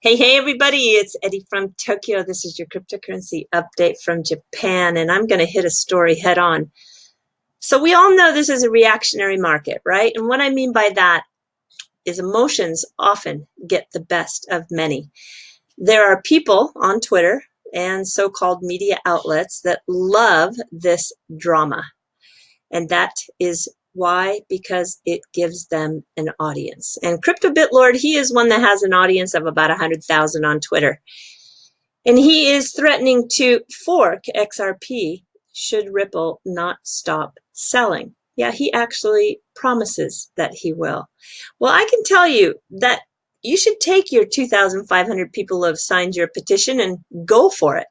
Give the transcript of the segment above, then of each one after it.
Hey, everybody, it's Eddie from Tokyo. This is your cryptocurrency update from Japan, and I'm going to hit a story head on. So we all know this is a reactionary market, right? And what I mean by that is emotions often get the best of many. There are people on Twitter and so-called media outlets that love this drama. And that is why? Because it gives them an audience. And CryptoBitlord, he is one that has an audience of about 100,000 on Twitter. And he is threatening to fork XRP should Ripple not stop selling. Yeah, he actually promises that he will. Well, I can tell you that you should take your 2,500 people who have signed your petition and go for it.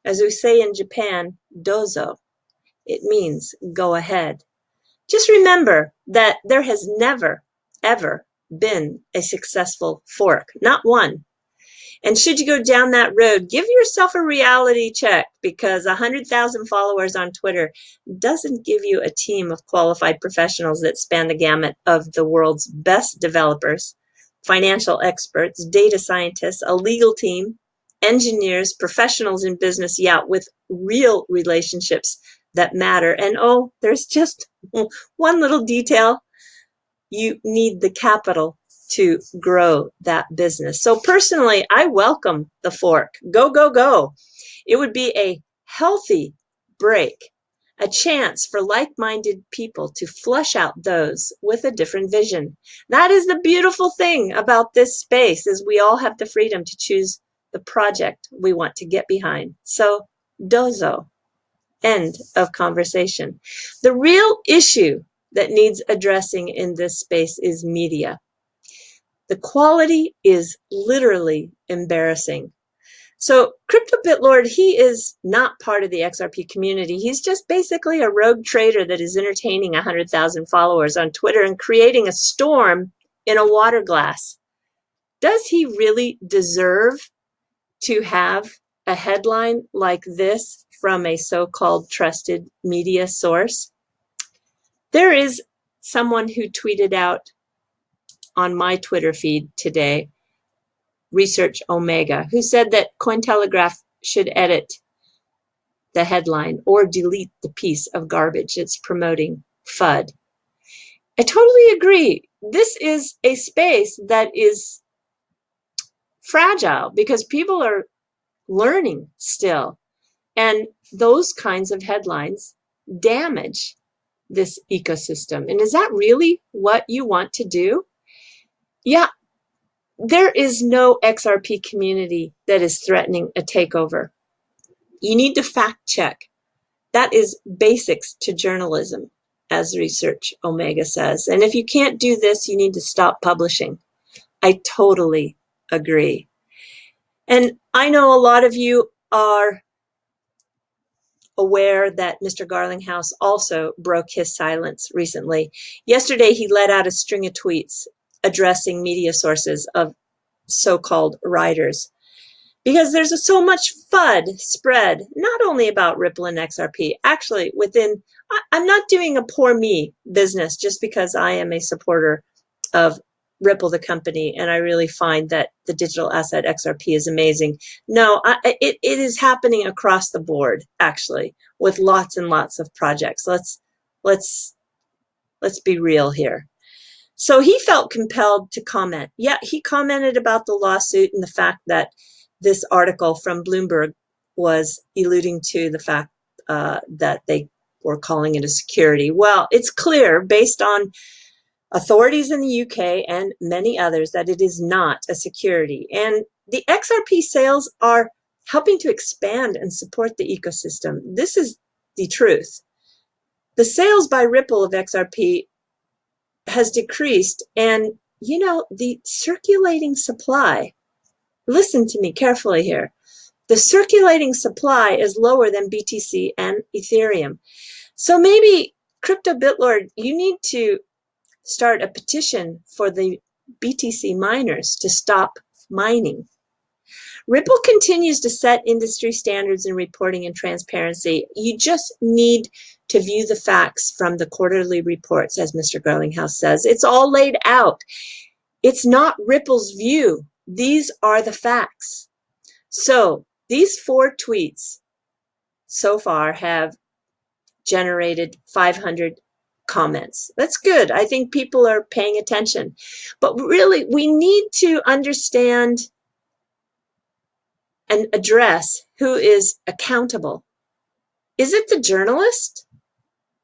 As we say in Japan, dozo. It means go ahead. Just remember that there has never, ever been a successful fork. Not one. And should you go down that road, give yourself a reality check, because 100,000 followers on Twitter doesn't give you a team of qualified professionals that span the gamut of the world's best developers, financial experts, data scientists, a legal team, engineers, professionals in business, yeah, with real relationships that matter. And oh, there's just one little detail. You need the capital to grow that business. So personally, I welcome the fork. Go, go, go. It would be a healthy break, a chance for like-minded people to flush out those with a different vision. That is the beautiful thing about this space, is we all have the freedom to choose the project we want to get behind. So dozo. End of conversation. The real issue that needs addressing in this space is media. The quality is literally embarrassing. So CryptoBitlord, he is not part of the XRP community. He's just basically a rogue trader that is entertaining 100,000 followers on Twitter and creating a storm in a water glass. Does he really deserve to have a headline like this from a so-called trusted media source? There is someone who tweeted out on my Twitter feed today, Research Omega, who said that Cointelegraph should edit the headline or delete the piece of garbage it's promoting FUD. I totally agree. This is a space that is fragile because people are learning still. And those kinds of headlines damage this ecosystem. And is that really what you want to do? Yeah, there is no XRP community that is threatening a takeover. You need to fact check. That is basics to journalism, as Research Omega says. And if you can't do this, you need to stop publishing. I totally agree. And I know a lot of you are aware that Mr. Garlinghouse also broke his silence recently. Yesterday, he let out a string of tweets addressing media sources of so-called writers, because there's so much FUD spread, not only about Ripple and XRP, actually within, I'm not doing a poor me business just because I am a supporter of Ripple, the company, and I really find that the digital asset XRP is amazing. No, it is happening across the board, actually, with lots and lots of projects. Let's be real here. So he felt compelled to comment. Yeah, he commented about the lawsuit and the fact that this article from Bloomberg was alluding to the fact that they were calling it a security. Well, it's clear based on authorities in the UK and many others that it is not a security. And the XRP sales are helping to expand and support the ecosystem. This is the truth. The sales by Ripple of XRP has decreased, and you know, the circulating supply, listen to me carefully here, the circulating supply is lower than BTC and Ethereum. So maybe CryptoBitlord, you need to start a petition for the BTC miners to stop mining. Ripple continues to set industry standards in reporting and transparency. You just need to view the facts from the quarterly reports, as Mr. Garlinghouse says. It's all laid out. It's not Ripple's view, These are the facts. So these 4 tweets so far have generated 500 comments. That's good. I think people are paying attention. But really, we need to understand and address who is accountable. Is it the journalist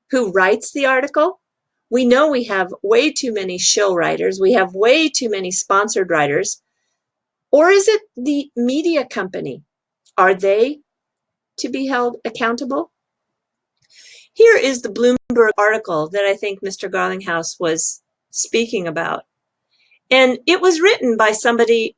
who writes the article? We know we have way too many shill writers. We have way too many sponsored writers. Or is it the media company? Are they to be held accountable? Here is the Bloomberg article that I think Mr. Garlinghouse was speaking about. And it was written by somebody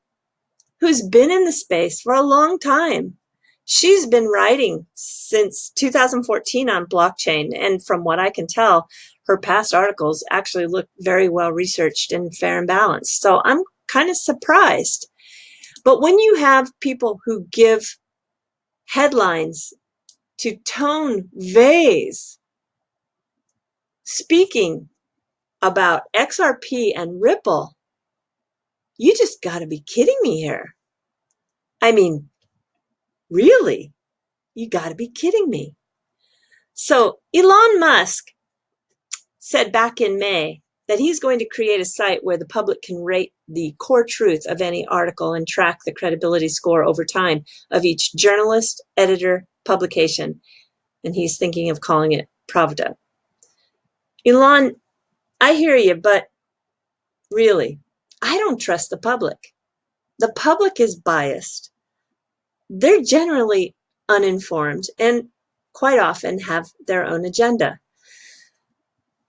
who's been in the space for a long time. She's been writing since 2014 on blockchain. And from what I can tell, her past articles actually look very well researched and fair and balanced. So I'm kind of surprised. But when you have people who give headlines to Tone Vase speaking about XRP and Ripple, you just got to be kidding me here. I mean, really, you got to be kidding me. So Elon Musk said back in May that he's going to create a site where the public can rate the core truth of any article and track the credibility score over time of each journalist, editor, publication. And he's thinking of calling it Pravda. Elon, I hear you, but really, I don't trust the public. The public is biased. They're generally uninformed and quite often have their own agenda.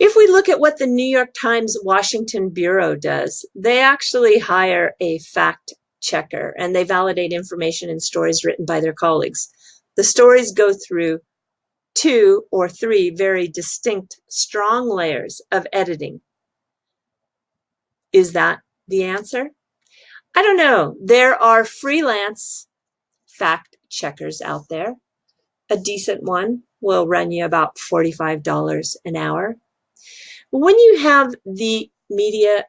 If we look at what the New York Times Washington Bureau does, they actually hire a fact checker and they validate information in stories written by their colleagues. The stories go through 2 or 3 very distinct, strong layers of editing. Is that the answer? I don't know. There are freelance fact checkers out there. A decent one will run you about $45 an hour. When you have the media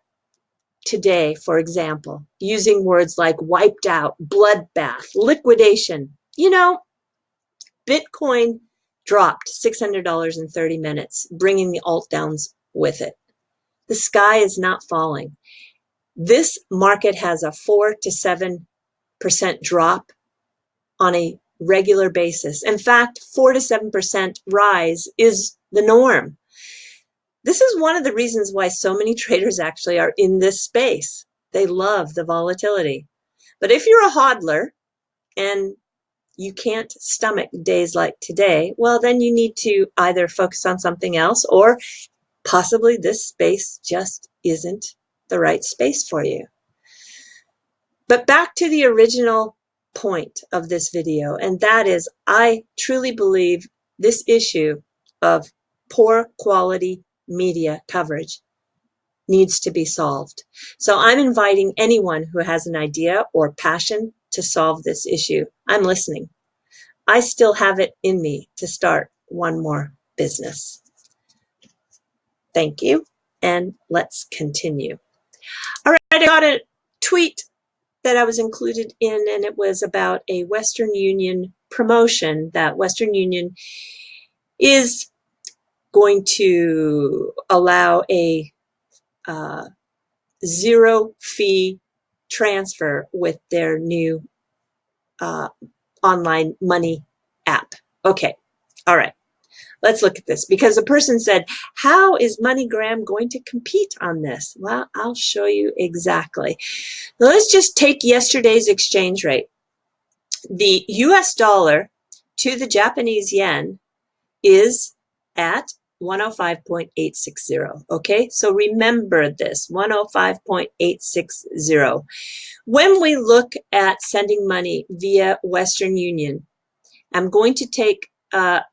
today, for example, using words like wiped out, bloodbath, liquidation, Bitcoin dropped $600 in 30 minutes, bringing the alt downs with it. The sky is not falling. This market has a 4 to 7% drop on a regular basis. In fact, 4 to 7% rise is the norm. This is one of the reasons why so many traders actually are in this space. They love the volatility. But if you're a hodler and you can't stomach days like today, well, then you need to either focus on something else or possibly this space just isn't the right space for you. But back to the original point of this video, and that is I truly believe this issue of poor quality media coverage needs to be solved. So I'm inviting anyone who has an idea or passion to solve this issue. I'm listening. I still have it in me to start one more business. Thank you, and let's continue. All right, I got a tweet that I was included in, and it was about a Western Union promotion that Western Union is going to allow a zero fee transfer with their new online money app. Okay, all right. Let's look at this because the person said, how is MoneyGram going to compete on this? Well, I'll show you exactly. Now, let's just take yesterday's exchange rate. The US dollar to the Japanese yen is at 105.860. Okay, so remember this, 105.860. When we look at sending money via Western Union, I'm going to take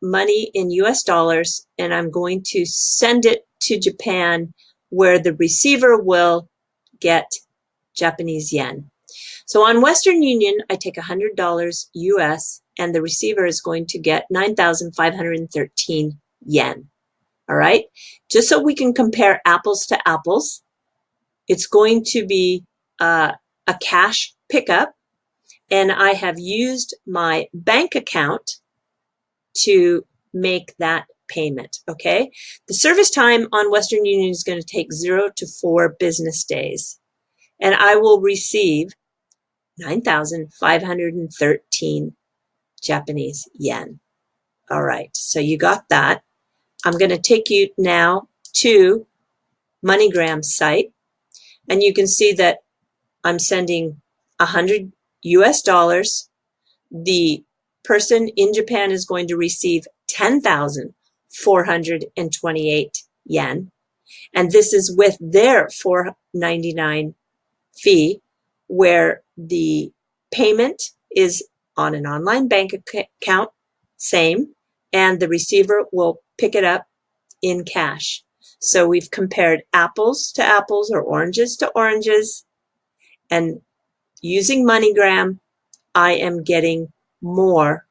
money in US dollars and I'm going to send it to Japan where the receiver will get Japanese yen. So on Western Union, I take $100 US and the receiver is going to get 9,513 yen. All right. Just so we can compare apples to apples, it's going to be a cash pickup, and I have used my bank account to make that payment, okay? The service time on Western Union is going to take 0 to 4 business days, and I will receive 9,513 Japanese yen. All right, so you got that. I'm going to take you now to MoneyGram's site, and you can see that I'm sending 100 US dollars. The person in Japan is going to receive 10,428 yen, and this is with their $4.99 fee, where the payment is on an online bank account, same, and the receiver will pick it up in cash. So we've compared apples to apples or oranges to oranges, and using MoneyGram, I am getting more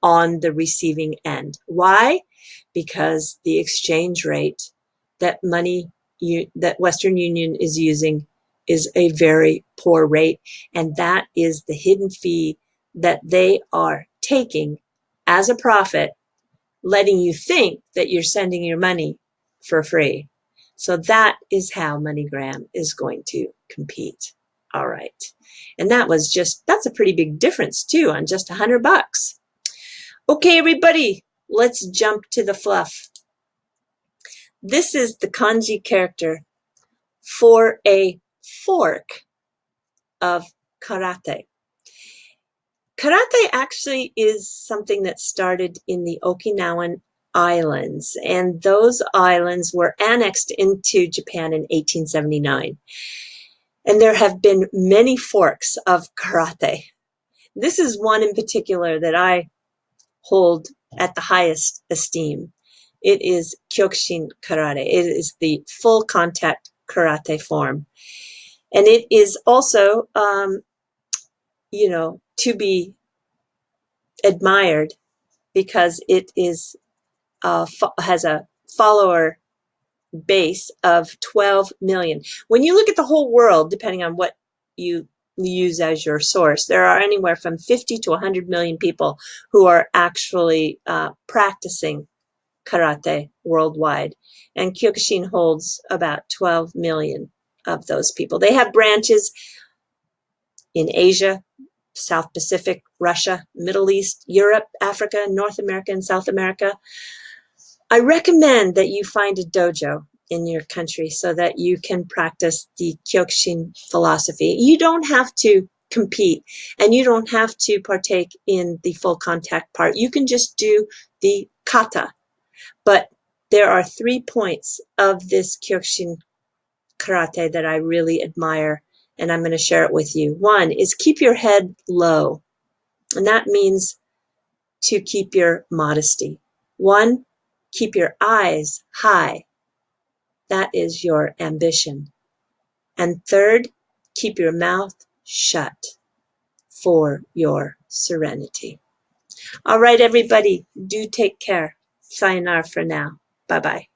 on the receiving end. Why? Because the exchange rate that that Western Union is using is a very poor rate, and that is the hidden fee that they are taking as a profit, letting you think that you're sending your money for free. So that is how MoneyGram is going to compete. All right. And that's a pretty big difference too, on just $100. Okay, everybody, let's jump to the fluff. This is the kanji character for a fork of karate. Karate actually is something that started in the Okinawan Islands, and those islands were annexed into Japan in 1879. And there have been many forks of karate. This is one in particular that I hold at the highest esteem. It is Kyokushin karate. It is the full contact karate form. And it is also, to be admired because it is has a follower base of 12 million. When you look at the whole world, depending on what you use as your source, there are anywhere from 50 to 100 million people who are actually practicing karate worldwide. And Kyokushin holds about 12 million of those people. They have branches in Asia, South Pacific, Russia, Middle East, Europe, Africa, North America, and South America. I recommend that you find a dojo in your country so that you can practice the Kyokushin philosophy. You don't have to compete, and you don't have to partake in the full contact part. You can just do the kata. But there are 3 points of this Kyokushin karate that I really admire, and I'm going to share it with you. One is keep your head low, and that means to keep your modesty. One, keep your eyes high. That is your ambition. And third, keep your mouth shut for your serenity. All right, everybody, do take care. Sayonara for now. Bye-bye.